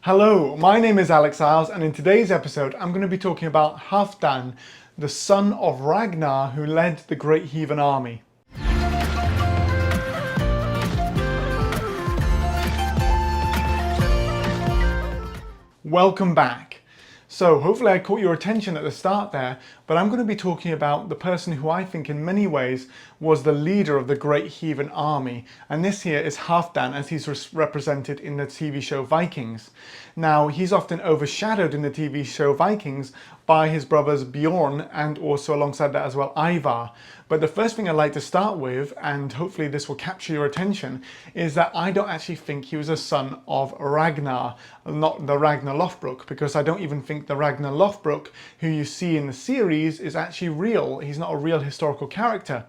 Hello, my name is Alex Isles, and in today's episode I'm going to be talking about Halfdan, the son of Ragnar who led the Great Heathen Army. Welcome back. So hopefully I caught your attention at the start there, but I'm going to be talking about the person who I think in many ways was the leader of the Great Heathen Army, and this here is Halfdan as he's represented in the TV show Vikings. Now he's often overshadowed in the TV show Vikings by his brothers Bjorn and also alongside that as well Ivar. But the first thing I'd like to start with, and hopefully this will capture your attention, is that I don't actually think he was a son of Ragnar, not the Ragnar Lothbrok, because I don't even think the Ragnar Lothbrok who you see in the series is actually real. He's not a real historical character.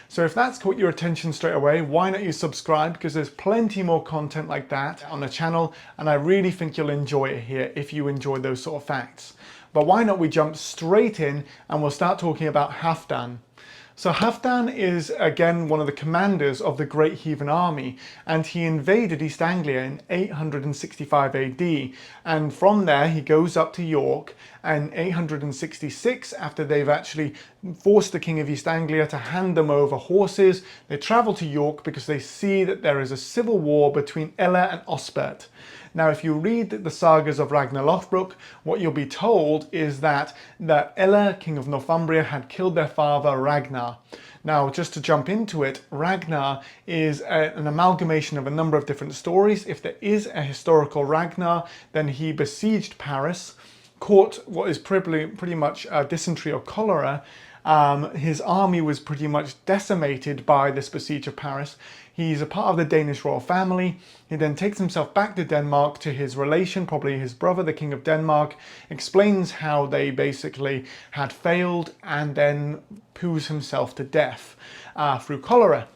So if that's caught your attention straight away, why not you subscribe, because there's plenty more content like that on the channel, and I really think you'll enjoy it here if you enjoy those sort of facts. But why not we jump straight in and we'll start talking about Halfdan. So Halfdan is again one of the commanders of the Great Heathen Army, and he invaded East Anglia in 865 AD, and from there he goes up to York, and 866, after they've actually forced the King of East Anglia to hand them over horses, they travel to York because they see that there is a civil war between Ella and Osbert. Now, if you read the sagas of Ragnar Lothbrok, what you'll be told is that Ella, King of Northumbria, had killed their father Ragnar. Now, just to jump into it, Ragnar is an amalgamation of a number of different stories. If there is a historical Ragnar, then he besieged Paris, caught what is pretty much dysentery or cholera. His army was pretty much decimated by this besiege of Paris. He's a part of the Danish royal family. He then takes himself back to Denmark to his relation, probably his brother, the King of Denmark, explains how they basically had failed, and then poos himself to death through cholera.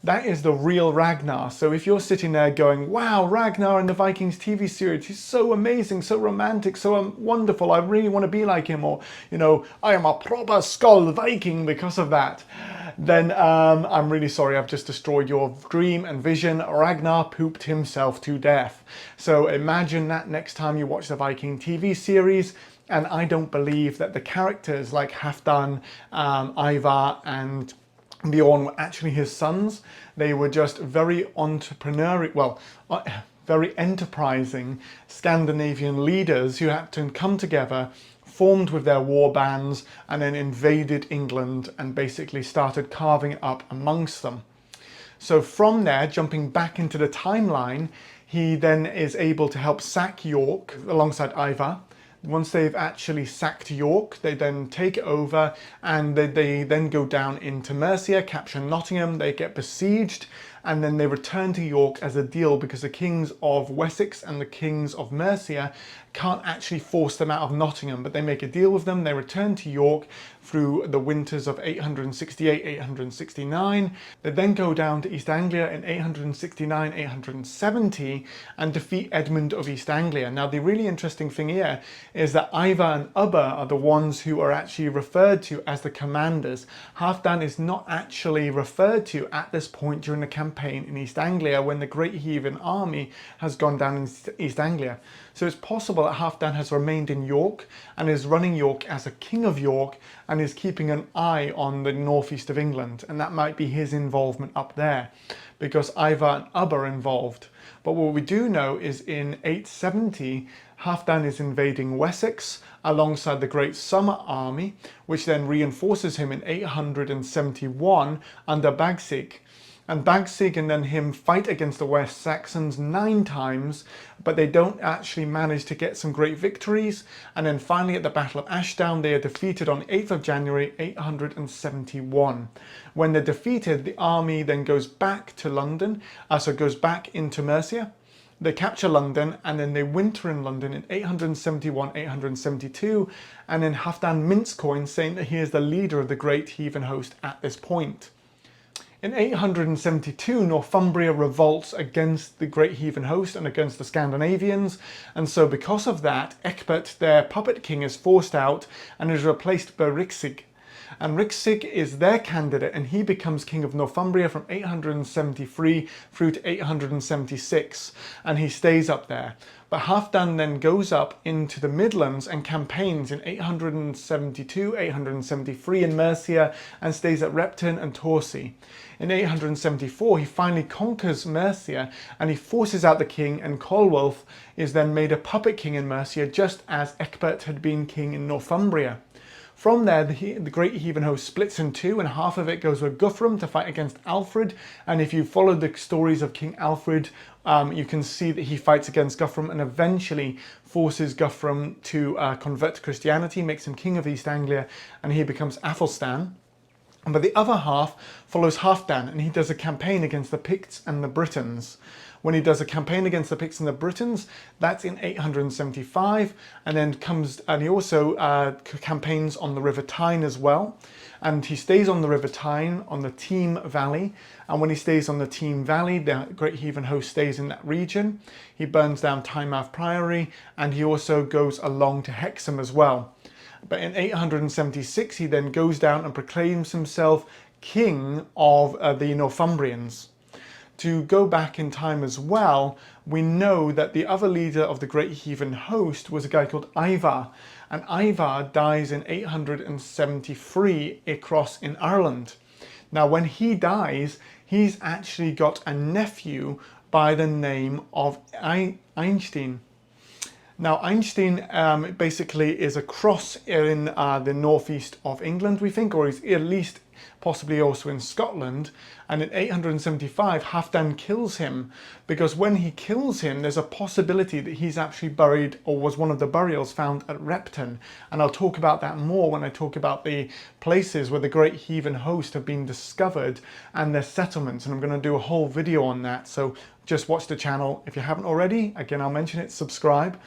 That is the real Ragnar. So if you're sitting there going, wow, Ragnar in the Vikings TV series, he's so amazing, so romantic, so wonderful, I really want to be like him, or, you know, I am a proper skull Viking because of that, then I'm really sorry, I've just destroyed your dream and vision. Ragnar pooped himself to death. So imagine that next time you watch the Viking TV series. And I don't believe that the characters like Halfdan, Ivar and Bjorn were actually his sons. They were just very entrepreneurial, very enterprising Scandinavian leaders who had to come together, formed with their war bands, and then invaded England and basically started carving it up amongst them. So from there, jumping back into the timeline, he then is able to help sack York alongside Ivar. Once they've actually sacked York, they then take it over, and they then go down into Mercia, capture Nottingham, they get besieged, and then they return to York as a deal because the kings of Wessex and the kings of Mercia can't actually force them out of Nottingham, but they make a deal with them. They return to York through the winters of 868, 869. They then go down to East Anglia in 869, 870 and defeat Edmund of East Anglia. Now, the really interesting thing here is that Ivar and Ubba are the ones who are actually referred to as the commanders. Halfdan is not actually referred to at this point during the campaign in East Anglia when the Great Heathen Army has gone down in East Anglia. So it's possible that Halfdan has remained in York and is running York as a king of York and is keeping an eye on the northeast of England, and that might be his involvement up there because Ivar and Ubba are involved. But what we do know is in 870 Halfdan is invading Wessex alongside the Great Summer Army, which then reinforces him in 871 under Bagsig. And Bagsig and then him fight against the West Saxons 9 times, but they don't actually manage to get some great victories. And then finally at the Battle of Ashdown, they are defeated on 8th of January 871. When they're defeated, the army then goes back to London, so goes back into Mercia. They capture London, and then they winter in London in 871, 872, and then Halfdan mints coins saying that he is the leader of the Great Heathen host at this point. In 872, Northumbria revolts against the Great Heathen host and against the Scandinavians, and so because of that, Ecbert, their puppet king, is forced out and is replaced by Riksig. And Ricsig is their candidate, and he becomes king of Northumbria from 873 through to 876, and he stays up there. But Halfdan then goes up into the Midlands and campaigns in 872, 873 in Mercia, and stays at Repton and Torcy. In 874, he finally conquers Mercia and he forces out the king, and Colwulf is then made a puppet king in Mercia, just as Ecbert had been king in Northumbria. From there, the great heathen host splits in two, and half of it goes with Guthrum to fight against Alfred. And if you follow the stories of King Alfred, you can see that he fights against Guthrum and eventually forces Guthrum to convert to Christianity, makes him king of East Anglia, and he becomes Athelstan. But the other half follows Halfdan, and he does a campaign against the Picts and the Britons. When he does a campaign against the Picts and the Britons, that's in 875, and he also campaigns on the River Tyne as well. And he stays on the River Tyne on the Team Valley, and when he stays on the Team Valley, the great heathen host stays in that region. He burns down Tynemouth Priory, and he also goes along to Hexham as well. But in 876, he then goes down and proclaims himself king of the Northumbrians. To go back in time as well, we know that the other leader of the great heathen host was a guy called Ivar, and Ivar dies in 873 across in Ireland. Now when he dies, he's actually got a nephew by the name of Einstein. Now Einstein basically is a cross in the northeast of England, we think, or he's at least possibly also in Scotland. And in 875, Halfdan kills him, because when he kills him, there's a possibility that he's actually buried, or was one of the burials found at Repton. And I'll talk about that more when I talk about the places where the great heathen host have been discovered and their settlements. And I'm going to do a whole video on that. So just watch the channel. If you haven't already, again, I'll mention it, subscribe.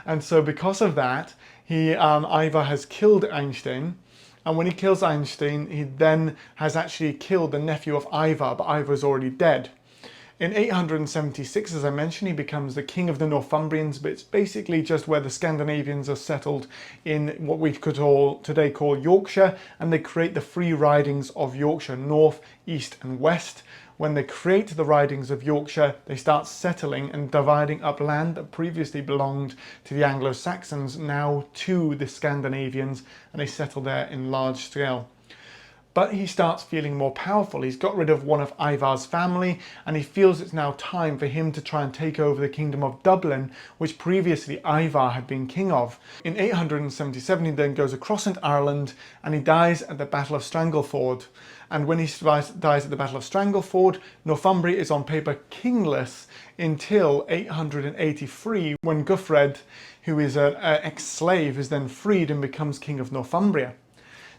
And so because of that, Ivar has killed Einstein. And when he kills Einstein, he then has actually killed the nephew of Ivar, but Ivar's already dead. In 876, as I mentioned, he becomes the king of the Northumbrians, but it's basically just where the Scandinavians are settled in what we could today call Yorkshire, and they create the three ridings of Yorkshire, north, east and west. When they create the ridings of Yorkshire, they start settling and dividing up land that previously belonged to the Anglo-Saxons, now to the Scandinavians, and they settle there in large scale. But he starts feeling more powerful. He's got rid of one of Ivar's family, and he feels it's now time for him to try and take over the kingdom of Dublin, which previously Ivar had been king of. In 877, he then goes across into Ireland, and he dies at the Battle of Strangleford. And when he dies at the Battle of Strangleford, Northumbria is on paper kingless until 883, when Guthred, who is an ex-slave, is then freed and becomes king of Northumbria.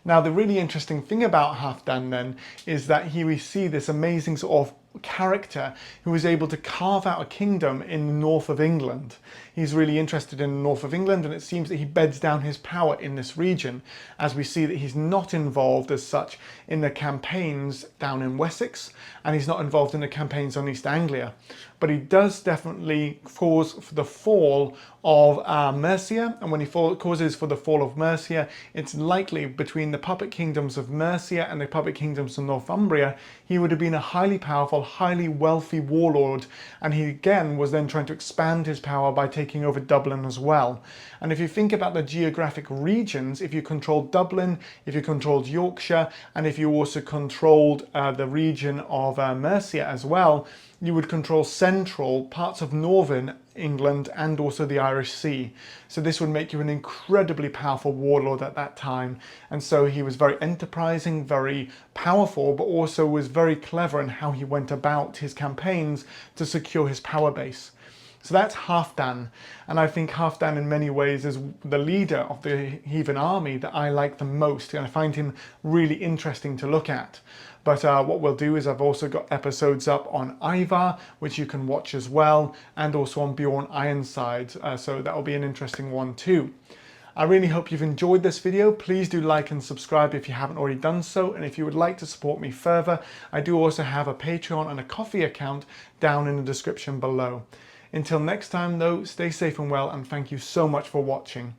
Now, the really interesting thing about Halfdan then is that we see this amazing sort of character who was able to carve out a kingdom in the north of England. He's really interested in the north of England, and it seems that he beds down his power in this region, as we see that he's not involved as such in the campaigns down in Wessex, and he's not involved in the campaigns on East Anglia. But he does definitely cause for the fall of Mercia, and when he causes for the fall of Mercia, it's likely between the puppet kingdoms of Mercia and the puppet kingdoms of Northumbria, he would have been a highly powerful, highly wealthy warlord, and he again was then trying to expand his power by taking over Dublin as well. And if you think about the geographic regions, if you controlled Dublin, if you controlled Yorkshire, and if you also controlled the region of Mercia as well, you would control central parts of northern England and also the Irish Sea. So this would make you an incredibly powerful warlord at that time. And so he was very enterprising, very powerful, but also was very clever in how he went about his campaigns to secure his power base. So that's Halfdan, and I think Halfdan in many ways is the leader of the heathen army that I like the most, and I find him really interesting to look at. But what we'll do is I've also got episodes up on Ivar, which you can watch as well, and also on Bjorn Ironside, so that'll be an interesting one too. I really hope you've enjoyed this video. Please do like and subscribe if you haven't already done so, and if you would like to support me further, I do also have a Patreon and a Ko-fi account down in the description below. Until next time though, stay safe and well, and thank you so much for watching.